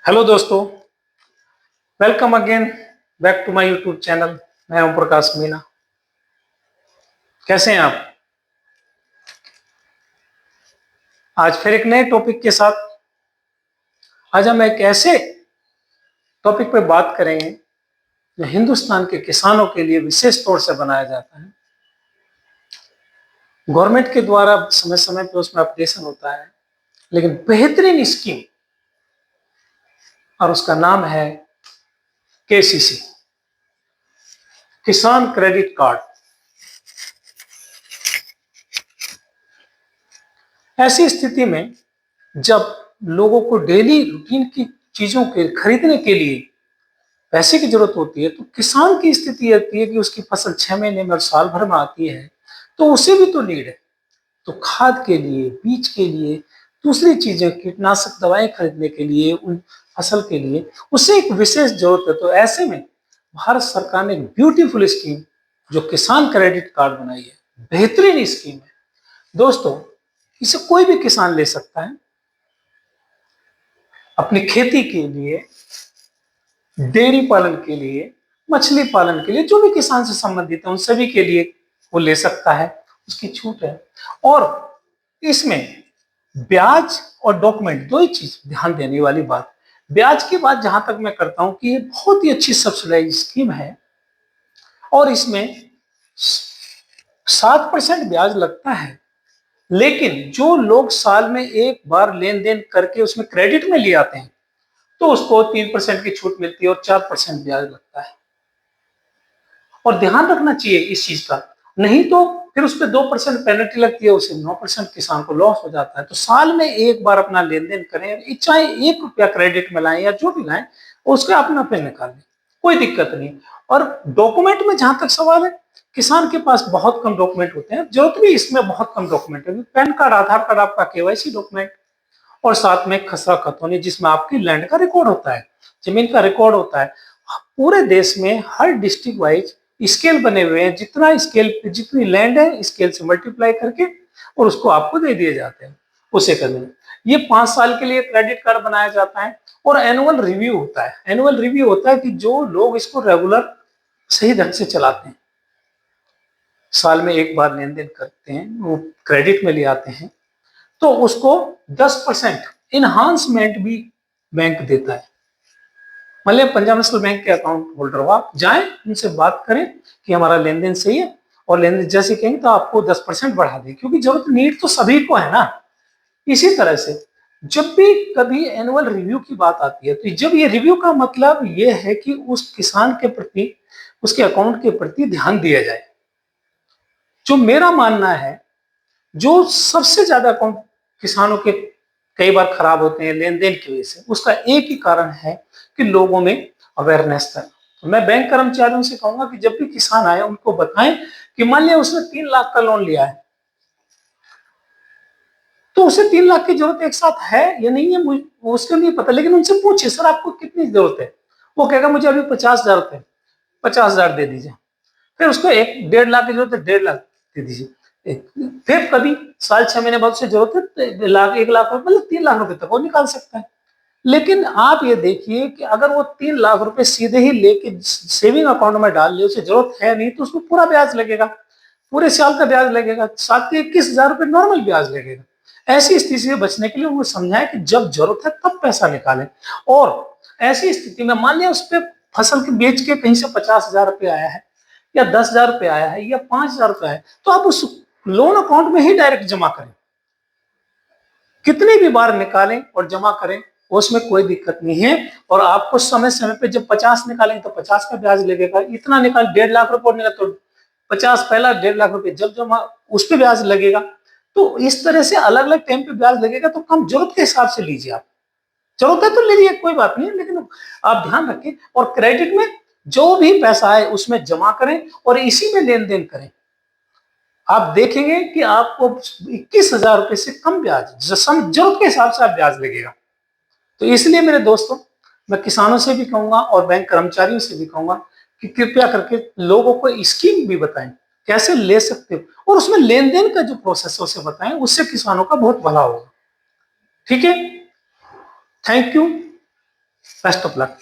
Hello दोस्तों, welcome again back to my YouTube channel. मैं ओम प्रकाश मीना। कैसे हैं आप? आज फिर एक नए टॉपिक के साथ। आज हम एक ऐसे टॉपिक पर बात करेंगे जो हिंदुस्तान के किसानों के लिए विशेष तौर से बनाया जाता है। गवर्नमेंट के द्वारा समय समय पर उसमें अपडेशन होता है, लेकिन बेहतरीन स्कीम, और उसका नाम है केसीसी, किसान क्रेडिट कार्ड। ऐसी स्थिति में जब लोगों को डेली रूटीन की चीजों के खरीदने के लिए पैसे की जरूरत होती है, तो किसान की स्थिति रहती है कि उसकी फसल 6 महीने में और साल भर में आती है, तो उसे भी तो नीड है। तो खाद के लिए, बीज के लिए, दूसरी चीजें, कीटनाशक दवाएं खरीदने के लिए, उन फसल के लिए उसे एक विशेष जरूरत है। तो ऐसे में भारत सरकार ने एक ब्यूटीफुल स्कीम जो किसान क्रेडिट कार्ड बनाई है, बेहतरीन स्कीम है दोस्तों। इसे कोई भी किसान ले सकता है अपनी खेती के लिए, डेयरी पालन के लिए, मछली पालन के लिए, जो भी किसान से संबंधित है उन सभी के लिए वो ले सकता है। उसकी छूट है। और इसमें ब्याज और डॉक्यूमेंट दो ही चीज ध्यान देने वाली बात। ब्याज की बात जहां तक मैं करता हूं कि ये बहुत ही अच्छी सब्सिडाइज स्कीम है, और इसमें 7% ब्याज लगता है। लेकिन जो लोग साल में एक बार लेन देन करके उसमें क्रेडिट में ले आते हैं, तो उसको 3% की छूट मिलती है और 4% ब्याज लगता है। और ध्यान रखना चाहिए इस चीज का, नहीं तो फिर उस पर 2% पेनल्टी लगती है, उसे 9% किसान को लॉस हो जाता है। तो साल में एक बार अपना लेन देन करें, चाहे 1 रुपया क्रेडिट में लाएं या जो भी लाएं, उसके अपना पे निकालें, कोई दिक्कत नहीं। और डॉक्यूमेंट में जहां तक सवाल है, किसान के पास बहुत कम डॉक्यूमेंट होते हैं, जरूरत भी इसमें बहुत कम डॉक्यूमेंट है। पैन कार्ड, आधार कार्ड, आपका केवाईसी डॉक्यूमेंट, और साथ में खसरा खतौनी जिसमें आपकी लैंड का रिकॉर्ड होता है, जमीन का रिकॉर्ड होता है। पूरे देश में हर डिस्ट्रिक्ट वाइज स्केल बने हुए हैं, जितना स्केल पे जितनी लैंड है स्केल से मल्टीप्लाई करके और उसको आपको दे दिए जाते हैं, उसे करने। ये 5 साल के लिए क्रेडिट कार्ड बनाया जाता है, और एनुअल रिव्यू होता है। एनुअल रिव्यू होता है कि जो लोग इसको रेगुलर सही ढंग से चलाते हैं, साल में एक बार लेन देन करते हैं, वो क्रेडिट में ले आते हैं, तो उसको 10% इनहांसमेंट भी बैंक देता है। मतलब पंजाब नेशनल बैंक के अकाउंट होल्डर हो, आप जाएं उनसे बात करें कि हमारा लेन देन सही है, और लेन देन जैसे कहेंगे तो आपको 10% बढ़ा दें, क्योंकि जरूरत नीड तो सभी को है ना। इसी तरह से जब भी कभी एनुअल रिव्यू की बात आती है, तो जब ये रिव्यू का मतलब ये है कि उस किसान के प्रति, उसके अकाउंट के प्रति ध्यान दिया जाए। जो मेरा मानना है, जो सबसे ज्यादा अकाउंट किसानों के कई बार खराब होते हैं लेन देन की वजह से, उसका एक ही कारण है कि लोगों में अवेयरनेस था। तो मैं बैंक कर्मचारियों से कहूंगा कि जब भी किसान आए उनको बताएं कि मान लिया उसने 3 लाख का लोन लिया है, तो उसे 3 लाख की जरूरत एक साथ है या नहीं है मुझे उसके नहीं पता, लेकिन उनसे पूछे सर आपको कितनी जरूरत है। वो कहेगा मुझे अभी 50,000 है, 50,000 दे दीजिए। फिर उसको 1-1.5 लाख की जरूरत है, 1.5 लाख दे दीजिए। फिर कभी साल 6 महीने बाद से जरूरत है, तो लाख 1 लाख रुपए, मतलब 3 लाख रुपए तक वो निकाल सकता है। लेकिन आप ये देखिए कि अगर वो 3 लाख रुपए सीधे ही लेके सेविंग अकाउंट में डाल ले, उसे जरूरत है नहीं, तो उसमें पूरा ब्याज लगेगा, पूरे साल का ब्याज लगेगा, साथ के 21,000 रुपए नॉर्मल ब्याज लगेगा। ऐसी स्थिति से बचने के लिए उनको समझाएं कि जब जरूरत है तब पैसा निकालें। और ऐसी स्थिति में मान लिया उस पर फसल के बेच के कहीं से 50,000 रुपये आया है, या 10,000 रुपये आया है, या 5,000 रुपये आया है, तो आप उस लोन अकाउंट में ही डायरेक्ट जमा करें, कितनी भी बार निकालें और जमा करें, उसमें कोई दिक्कत नहीं है। और आपको समय समय पे जब 50 निकालेंगे तो 50 का ब्याज लगेगा, इतना निकाल 1.5 लाख रुपए निकाल तो 50 पहला, 1.5 लाख रुपए जब जमा उस पर ब्याज लगेगा। तो इस तरह से अलग अलग टाइम पे ब्याज लगेगा, तो कम जरूरत के हिसाब से लीजिए। आप जरूरत है तो लीजिए, कोई बात नहीं, लेकिन आप ध्यान रखें। और क्रेडिट में जो भी पैसा है उसमें जमा करें और इसी में लेन देन करें। आप देखेंगे कि आपको 21,000 रुपए से कम ब्याज, जरूरत के हिसाब से आप ब्याज लगेगा। तो इसलिए मेरे दोस्तों, मैं किसानों से भी कहूंगा और बैंक कर्मचारियों से भी कहूंगा कि कृपया करके लोगों को स्कीम भी बताएं, कैसे ले सकते हो, और उसमें लेन देन का जो प्रोसेस है उसे बताएं, उससे किसानों का बहुत भला होगा। ठीक है, thank you. Best of luck.